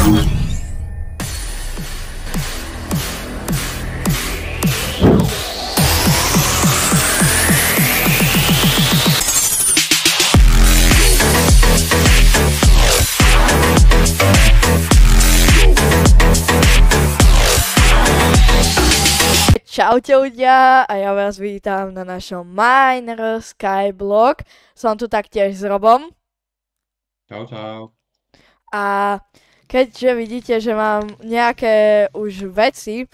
Čaute ľudia a ja vás vítam na našom Miner Skyblock. Som tu taktiež s Robom. Čau, čau. A keďže vidíte, že mám nejaké už veci,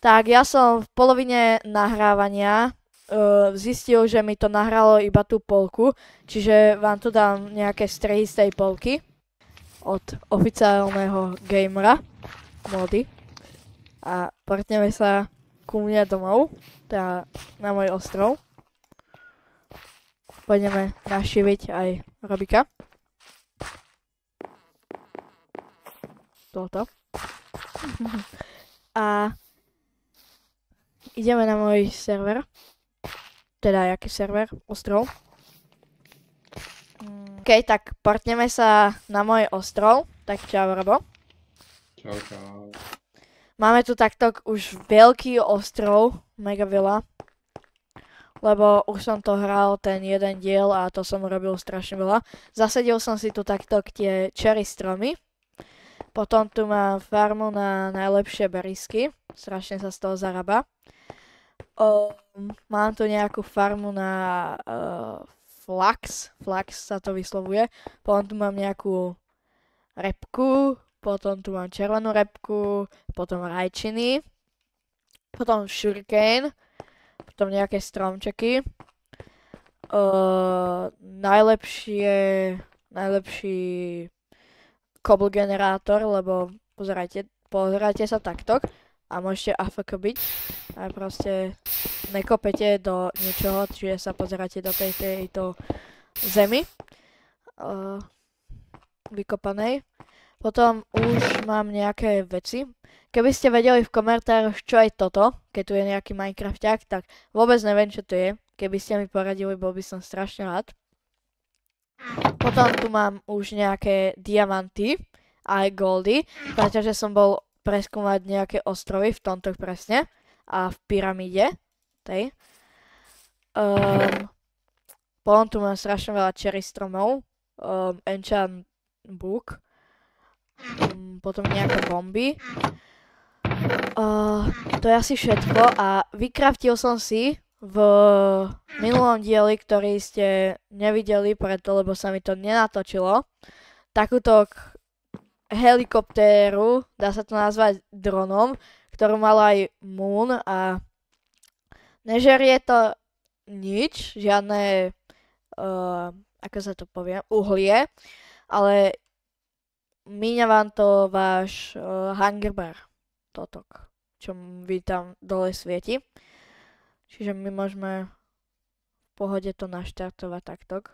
tak ja som v polovine nahrávania zistil, že mi to nahralo iba tú polku, čiže vám tu dám nejaké strehy z tej polky od oficiálneho gamera mody. A portneme sa ku mne domov, teda na môj ostrov. Pôjdeme našiviť aj Robika. Toto. A ideme na môj server. Teda, jaký server? Ostrov. OK, tak portneme sa na môj ostrov. Tak čau, Robo. Čau, čau. Máme tu takto už veľký ostrov, mega veľa. Lebo už som to hral ten jeden diel a to som robil strašne veľa. Zasadil som si tu takto tie cherry stromy. Potom tu mám farmu na najlepšie berisky. Strašne sa z toho zarába. Mám tu nejakú farmu na flax. Flax sa to vyslovuje. Potom tu mám nejakú repku. Potom tu mám červenú repku, potom rajčiny, potom sugarcane, potom nejaké stromčeky. Najlepší cobble generátor, lebo pozerajte sa takto a môžete AFK byť. A proste nekopete do niečoho, čiže sa pozeráte do tejto zemi vykopanej. Potom už mám nejaké veci. Keby ste vedeli v komentároch, čo je toto, keď tu je nejaký Minecrafťák, tak vôbec neviem, čo to je. Keby ste mi poradili, bol by som strašne rád. Potom tu mám už nejaké diamanty, aj goldy, pretože som bol preskúmať nejaké ostrovy, v tomto presne, a v pyramíde. Tej. Potom tu mám strašne veľa cherry stromov, enchant book, potom nejaké bomby. To je asi všetko a vykraftil som si v minulom dieli, ktorý ste nevideli preto, lebo sa mi to nenatočilo, takúto helikoptéru, dá sa to nazvať dronom, ktorú mal aj Moon a nežerie to nič, žiadne, ako sa to povie, uhlie, ale míňa vám to váš hunger bar, totok, čo vy tam dole svieti. Čiže my môžeme v pohode to naštartovať takto.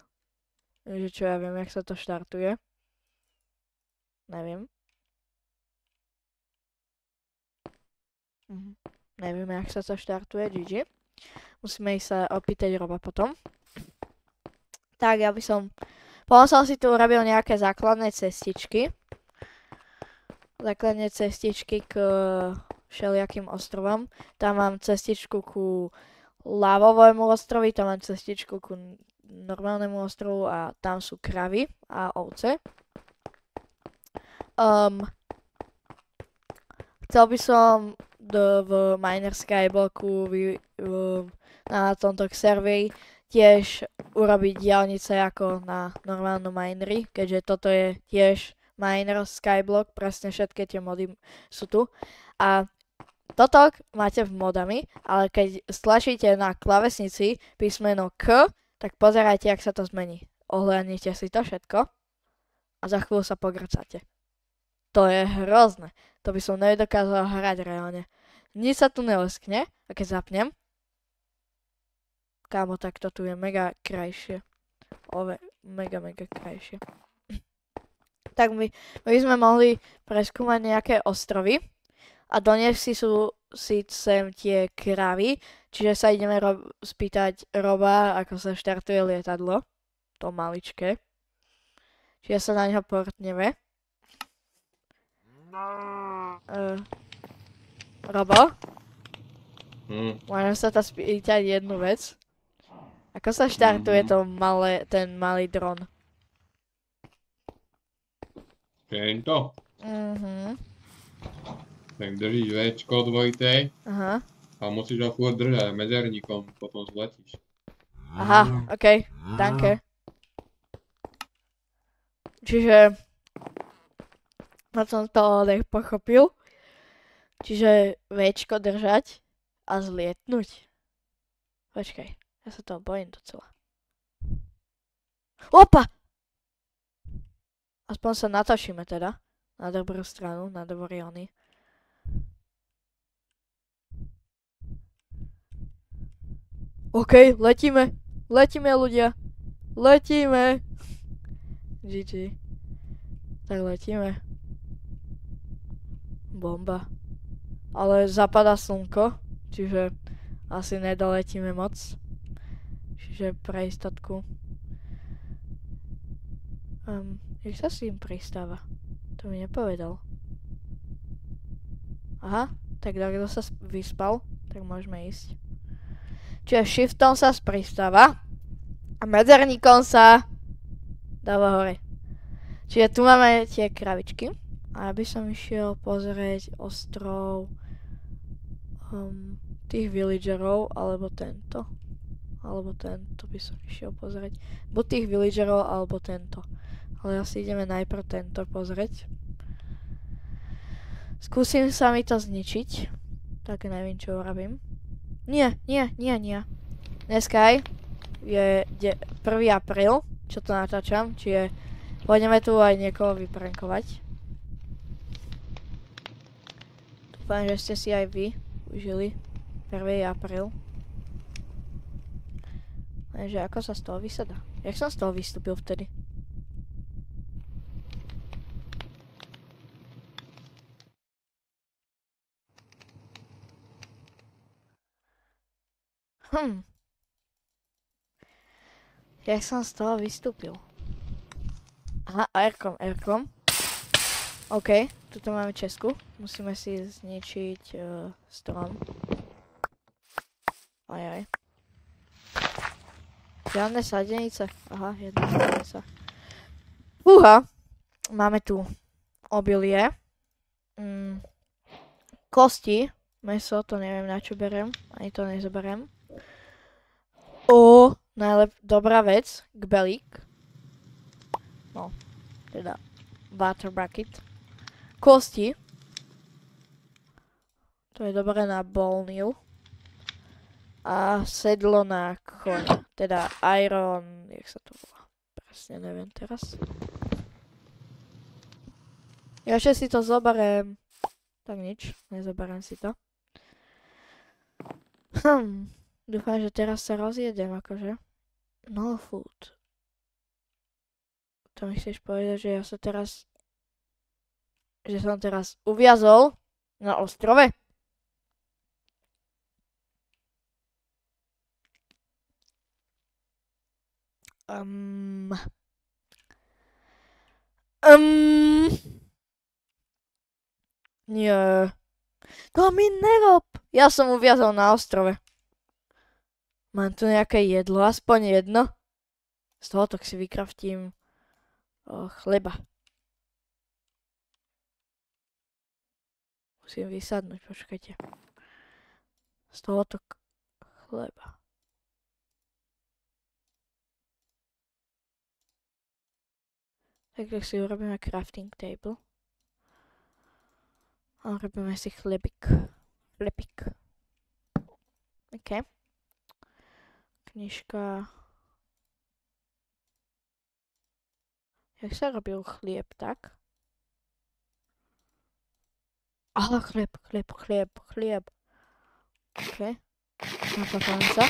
Že čo ja viem, jak sa to štartuje. Neviem. Neviem, jak sa to štartuje, GG. Musíme ísť sa opýtať Roba potom. Tak, ja by som... Potom som si tu urobil nejaké základné cestičky. Základné cestičky k všelijakým ostrovom. Tam mám cestičku ku lávovému ostrovi, tam mám cestičku ku normálnemu ostrovu a tam sú kravy a ovce. Chcel by som v Miner Skyblocku na tomto serveri tiež urobiť diaľnice ako na normálnom minery, keďže toto je tiež Miner Skyblock, presne všetky tie mody sú tu. A toto máte v modami, ale keď stlačíte na klávesnici písmeno K, tak pozerajte, jak sa to zmení. Ohľadnite si to všetko a za chvíľu sa pogrcate. To je hrozné. To by som nedokázal hrať reálne. Nič sa tu neleskne a keď zapnem, kámo, tak to tu je mega krajšie. Mega krajšie. Tak my sme mohli preskúmať nejaké ostrovy a doniesť si sem tie kravy, čiže sa ideme spýtať Roba, ako sa štartuje lietadlo, to maličké. Čiže sa na neho portneme. Robo? Hm, Môžem sa ťa spýtať jednu vec? Ako sa štartuje ten malý dron? tento. Mhm. Tak držíš Včko dvojité Aha. a musíš ho furt držať medzerníkom, potom zletíš. Aha, okej, danke. Čiže... Moc som to nepochopil. Čiže Včko držať a zlietnúť. Počkaj, ja sa toho bojím docela. Opa! Aspoň sa natočíme teda. Na dobrú stranu, na dvoriony. OK, letíme. Letíme ľudia. Letíme. GG. Tak letíme. Bomba. Ale zapadá slnko, čiže asi nedoletíme moc. Čiže pre istotku. Jak sa s tým pristáva? To mi nepovedal. Aha, tak kto sa vyspal, tak môžeme ísť. Čiže shiftom sa spristáva a medzerníkom sa dáva hore. Čiže tu máme tie kravičky. A ja by som išiel pozrieť ostrov tých villagerov, alebo tento. Alebo tento by som išiel pozrieť. Buď tých villagerov, alebo tento. Ale asi ideme najprv tento pozrieť. Skúsim sa mi to zničiť. Tak neviem, čo urobím. Nie. Dneska je 1. apríl, čo to natáčam, čiže pôjdeme tu aj niekoho vyprankovať. Dúfam, že ste si aj vy užili 1. apríl. Lenže ako sa z toho vysadá? Jak som z toho vystúpil vtedy? Jak som z toho vystúpil? Aha, aircom. OK, tuto máme Česku. Musíme si zničiť strom. Ajaj. Žiadne sadenice. Aha, jedna sadenica. Fúha. Máme tu obilie. Kosti. Meso, to neviem na čo beriem. Ani to nezoberiem. Dobrá vec. Kbelík. No, teda water bucket. Kosti. To je dobré na ballmeal. A sedlo na koň. Teda iron, jak sa to volá. Presne neviem teraz. Ja ešte si to zoberiem. Tak nič, nezoberiem si to. Dúfam, že teraz sa rozjedem, akože. No food. To mi chceš povedať, že ja sa teraz... Že som teraz uviazol na ostrove? Nie. To mi nerob. Ja som uviazol na ostrove. Mám tu nejaké jedlo, aspoň jedno. Z toho tak si vykraftím chleba. Musím vysadnúť, počkajte. Z tohoto chleba. Tak si urobíme crafting table. A robíme si chlebík. Chlebík. OK. Knižka. Jak sa robil chlieb, tak? Aha, chlieb. OK. Napapám sa.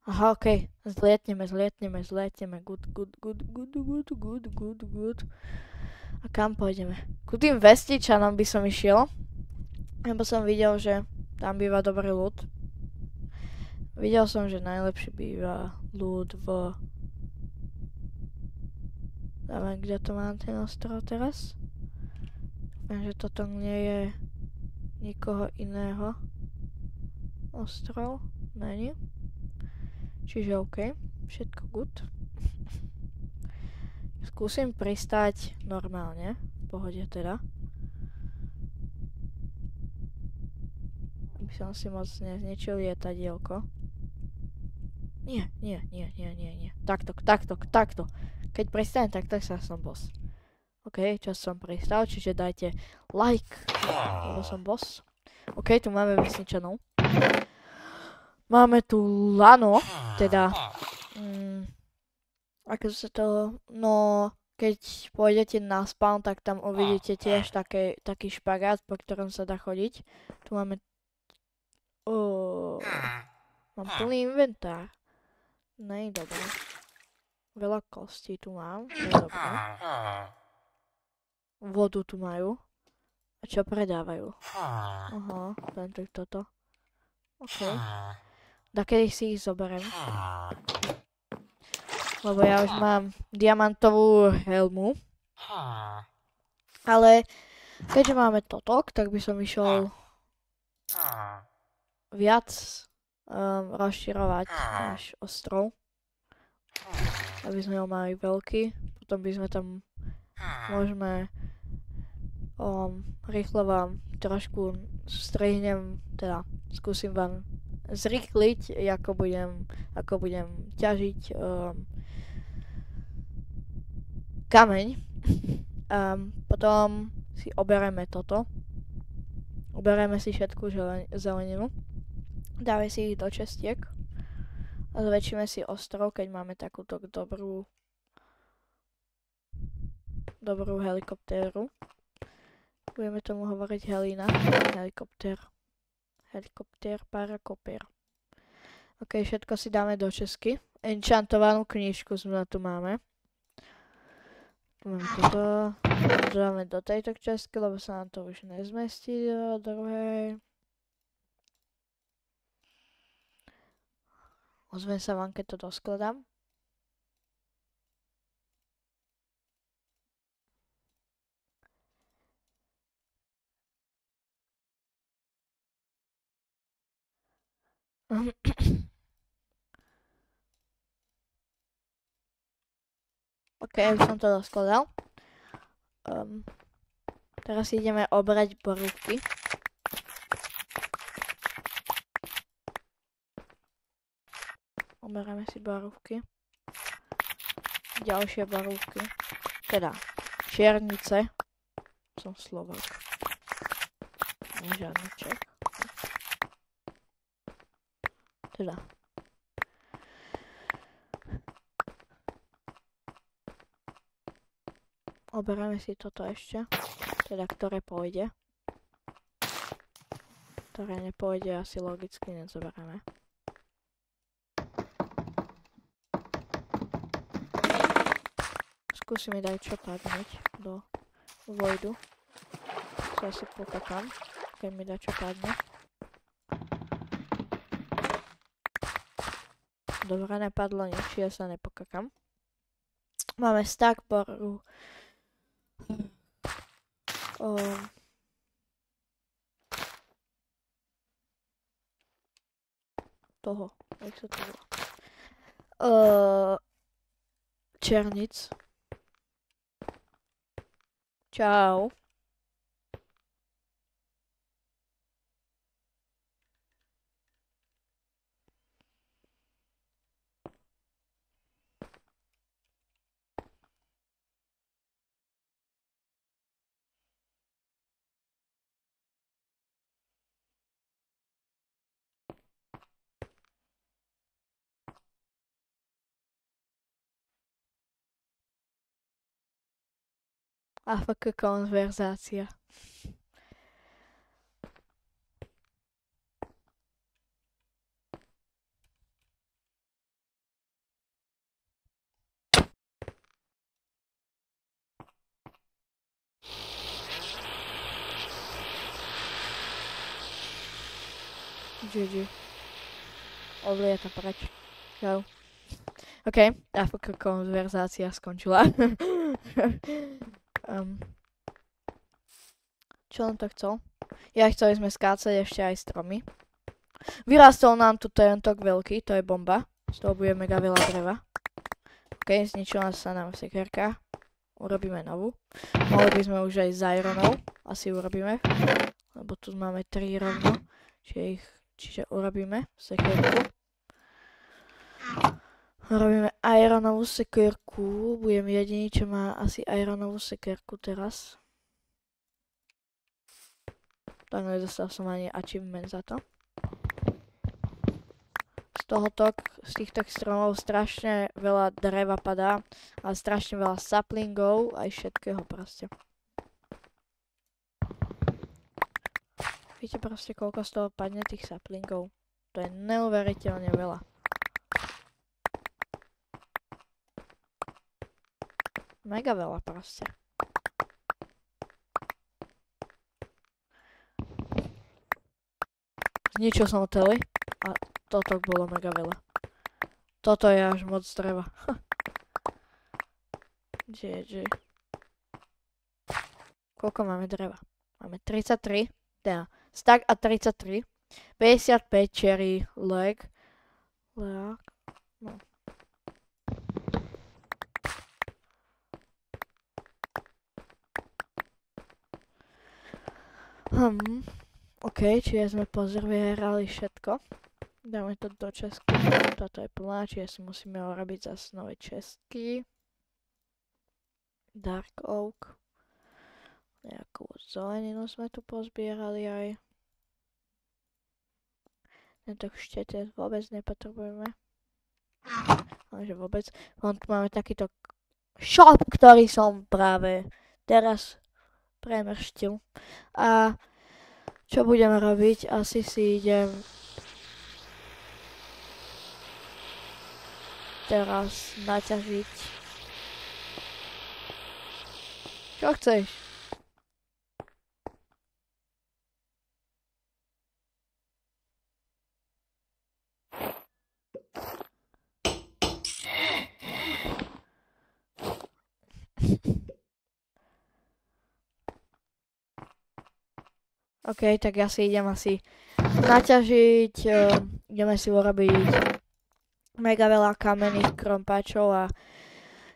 Aha, OK. Zlietneme. Good. A kam pôjdeme? Ku tým vestičanom by som išiel. Lebo som videl, že tam býva dobrý ľud. Videl som, že najlepšie býva ľud v... Neviem, kde to mám ten ostrov teraz. Dúfam, že toto nie je nikoho iného. Ostrov? Není. Čiže OK. Všetko good. Skúsim pristáť normálne. V pohode teda. Aby som si moc nezničil lietadielko. Nie. Takto. Keď pristanem takto, sa som boss. OK, čas som pristal, čiže dajte like, lebo som boss. OK, tu máme vysničenú. Máme tu lano, teda... ako sa to... No, keď pôjdete na spawn, tak tam uvidíte tiež taký špagát, po ktorom sa dá chodiť. Tu máme... Mám plný inventár. Nej, dobré. Veľa kostí tu mám, to je dobré. Vodu tu majú. A čo predávajú? Aha, tento toto. OK. Dakedy si ich zoberiem. Lebo ja už mám diamantovú helmu. Ale keďže máme toto, tak by som išiel viac rozširovať náš ostrov. Aby sme ho mali veľký. Potom by sme tam môžeme rýchlo vám trošku strihnem, teda skúsim vám zrýchliť, ako budem ťažiť kameň. Potom si oberieme toto. Oberieme si všetku zeleninu. Dáme si ich do čestiek. A zväčšíme si ostrov, keď máme takúto dobrú helikoptéru. Budeme tomu hovoriť Helina. Helikoptér, parakopér. OK, všetko si dáme do česky. Enchantovanú knižku tu máme. Tu máme toto. Dáme do tejto česky, lebo sa nám to už nezmestí do druhej. Ozvem sa vám, keď to doskladám. OK, už som to doskladal. Teraz ideme obrať borúvky. Oberáme si borúvky. Ďalšie borúvky. Teda, čiernice. Som Slovák. Nie žiadny Čech. Teda. Oberáme si toto ešte. Teda, ktoré pôjde. Ktoré nepôjde, asi logicky nezoberáme. Skúsim mi dať čo padnúť do vojdu. Sa asi pokakám, keď mi dá čo padne. Dobre, nepadlo nič, ja sa nepokakám. Máme stack boru. Toho, jak sa to volá? Černic. Čau. AFK konverzácia. GG. Odlieta preč. Čau. OK, AFK konverzácia skončila. Čo on to chcel? Ja chceli sme skácať ešte aj stromy. Vyrastol nám tu tentok veľký, to je bomba. Z toho bude mega veľa dreva. OK, zničila sa nám sekerka. Urobíme novú. Mohli by sme už aj z ironov. Asi urobíme. Lebo tu máme 3 rovno. Čiže urobíme sekerku. Robíme ironovú sekerku. Budem jediný, čo má asi ironovú sekerku teraz. Tak nedostal som ani achievement za to. Z týchto stromov strašne veľa dreva padá a strašne veľa saplingov aj všetkého proste. Viete proste, koľko z toho padne tých saplingov? To je neuveriteľne veľa. Mega veľa proste. Zničil som hotely a toto bolo mega veľa. Toto je až moc dreva. GG. Koľko máme dreva? Máme 33. Teda, stack a 33. 55 cherry leg. No. OK, čiže sme pozerali všetko. Dáme to do čestky. Toto je plná, čiže si musíme urobiť zase nové čestky. Dark oak. Nejakú zeleninu sme tu pozbierali aj. Tento štetec vôbec nepotrebujeme. Takže vôbec. Tu máme takýto shop, ktorý som práve teraz premrštil. A čo budem robiť? Asi si idem teraz naťažiť. Čo chceš? OK, tak ja si idem naťažiť, ideme si urobiť mega veľa kamenných krompáčov a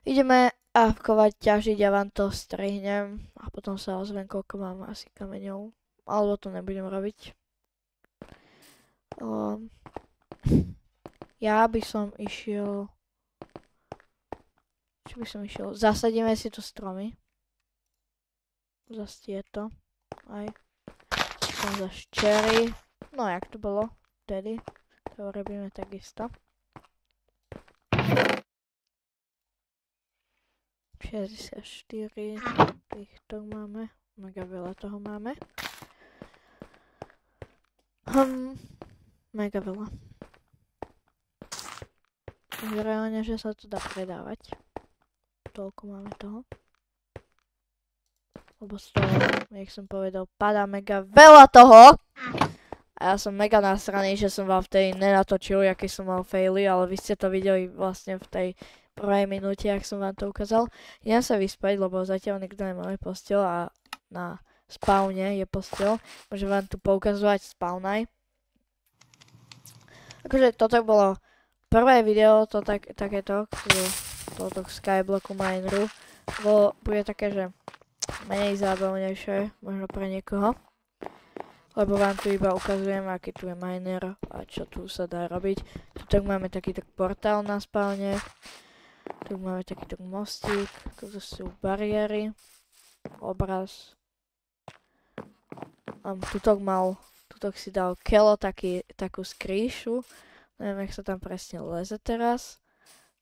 ideme avkovať, ťažiť, ja vám to strihnem a potom sa ozvem, koľko mám asi kameňov, alebo to nebudem robiť. Ja by som išiel, čo by som išiel, zasadíme si tu stromy, zase tieto, aj. Zase cherry. No jak to bolo vtedy. To robíme takisto. 64. Týchto máme. Mega veľa toho máme. Mega veľa. Reálne, že sa to dá predávať. Toľko máme toho. Lebo z toho, jak som povedal, padá mega veľa toho. A ja som mega nasraný, že som vám vtedy nenatočil, aký som mal faily, ale vy ste to videli vlastne v tej prvej minúte, jak som vám to ukázal. Idem sa vyspať, lebo zatiaľ nikto nemáme posteľ a na spawne je posteľ. Môžem vám tu poukazovať spawnaj. Akože toto bolo prvé video, to takéto, toto Skyblocku Mineru. Bude také, že menej zábavnejšie, možno pre niekoho. Lebo vám tu iba ukazujem, aký tu je miner a čo tu sa dá robiť. Tu máme takýto portál na spawne. Tu máme takýto mostík. Tu sú bariéry. Obraz. Tutok si dal Kelo takú skrýšu. Neviem, jak sa tam presne leze teraz.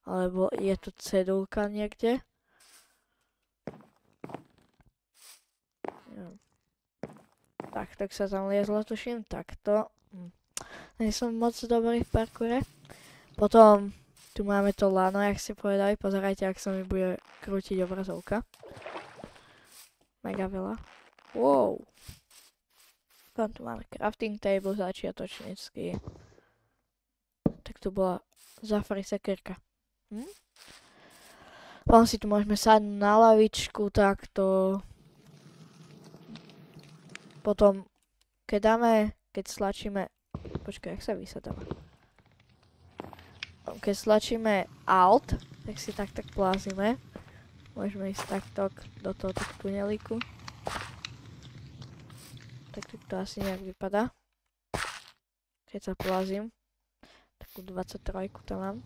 Alebo je tu cedulka niekde. Tak sa tam liezlo, tuším, takto. Nie som moc dobrý v parkoure. Potom tu máme to lano, jak ste povedali. Pozerajte, ak sa mi bude krútiť obrazovka. Mega veľa. Wow. Potom tu máme crafting table začiatočnícky. Tak tu bola Zafari sekerka. Potom si tu môžeme sadnúť na lavičku takto. Potom, keď stlačíme, počkaj, jak sa vysadáva? Keď stlačíme Alt, tak si tak plázime. Môžeme ísť takto do tohto tunelíku. Tak to asi nejak vypadá. Keď sa plázim. Takú 23 tam mám.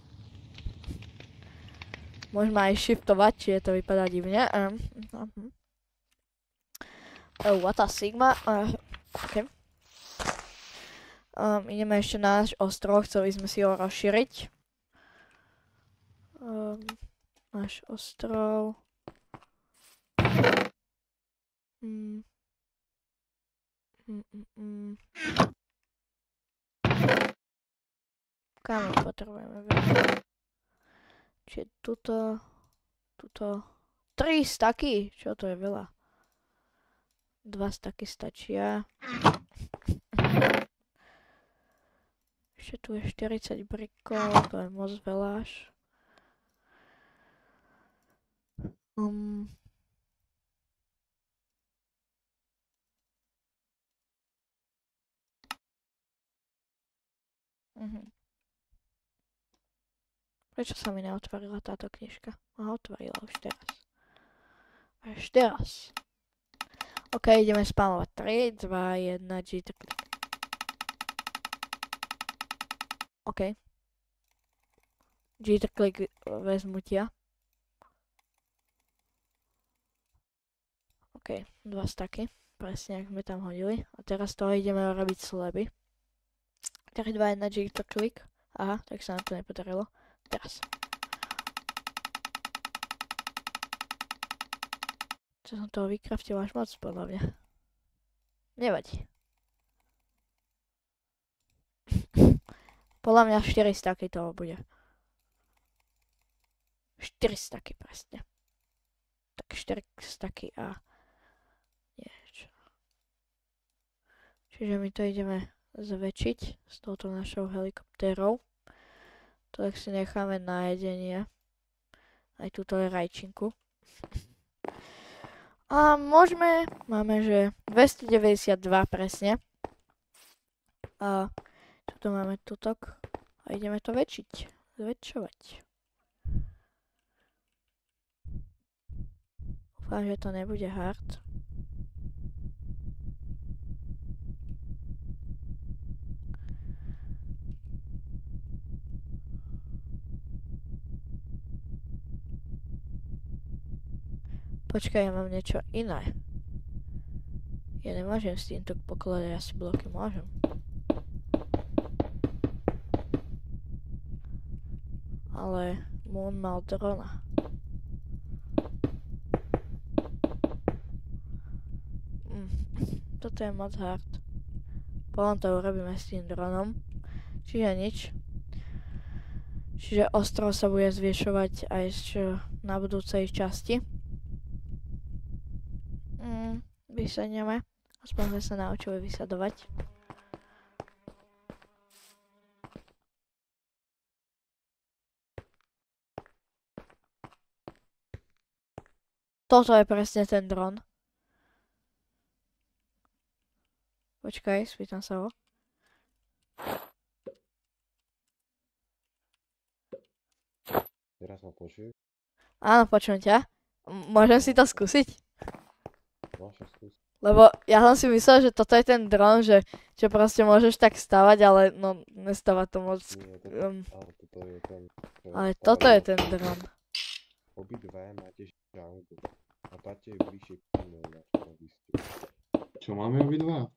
Môžeme aj shiftovať, čiže to vypadá divne. What a Sigma. OK. Ideme ešte na náš ostrov, chceli sme si ho rozšíriť. Náš ostrov. Kam potrebujeme veľa? Čiže tuto. 3 staky? Čo to je veľa? 2 staky stačia. Ešte tu je 40 brikov, to je moc veľa až. Prečo sa mi neotvorila táto knižka? Aha, otvorila už teraz. Až teraz. OK, ideme spamovať. 3, 2, 1, jitter click. OK. Jitter click vezmu tia. OK, 2 staky. Presne, ak sme tam hodili. A teraz toho ideme robiť sleby. 3, 2, 1, jitter click. Aha, tak sa nám to nepodarilo. Teraz. Čo som toho vykraftil až moc, podľa mňa. Nevadí. Podľa mňa 4 staky toho bude. 4 staky presne. Tak 4 staky a niečo. Čiže my to ideme zväčšiť s touto našou helikoptérou. To tak si necháme na jedenie. Aj túto je rajčinku. A máme, že 292 presne. A tuto máme tutok. A ideme to zväčšovať. Dúfam, že to nebude hard. Počkaj, ja mám niečo iné. Ja nemôžem s týmto pokladať asi bloky, môžem. Ale Moon mal drona. Toto je moc hard. Potom to urobíme s tým dronom. Čiže nič. Čiže ostrov sa bude zvyšovať aj na budúcej časti. Vysadneme. Aspoň sme sa naučili vysadovať. Toto je presne ten dron. Počkaj, spýtam sa ho. Teraz ma počujú? Áno, počujem ťa. Môžem si to skúsiť? Môžem skúsiť. Lebo ja som si myslel, že toto je ten dron, že proste môžeš tak stavať, ale no nestáva to moc. Ale toto je ten dron. Obidve máte žangu. A táte je bližšie k tunelu, na čo ste. Čo máme obidva?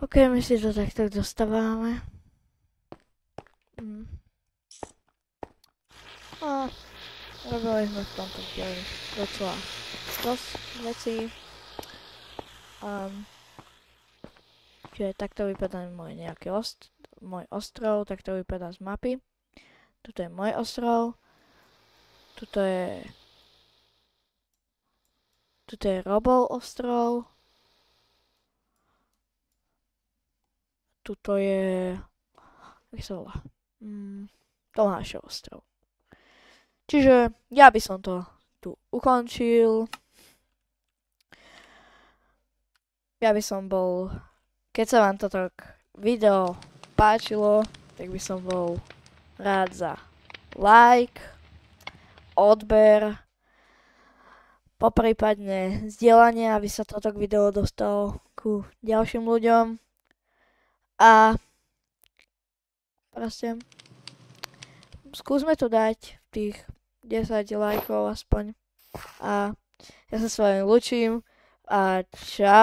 OK, my si to takto dostávame. A robili sme v tomto dieli docela dosť vecí. Čiže takto vypadá môj môj ostrov, takto vypadá z mapy. Tuto je môj ostrov. Tuto je Robov ostrov. tuto je, jak sa volá, Tomášov ostrov. Čiže ja by som to tu ukončil. Ja by som bol, keď sa vám toto video páčilo, tak by som bol rád za like, odber, poprípadne zdieľanie, aby sa toto video dostalo ku ďalším ľuďom. A proste skúsme to dať tých 10 lajkov aspoň. A ja sa s vami ľúčim a čau.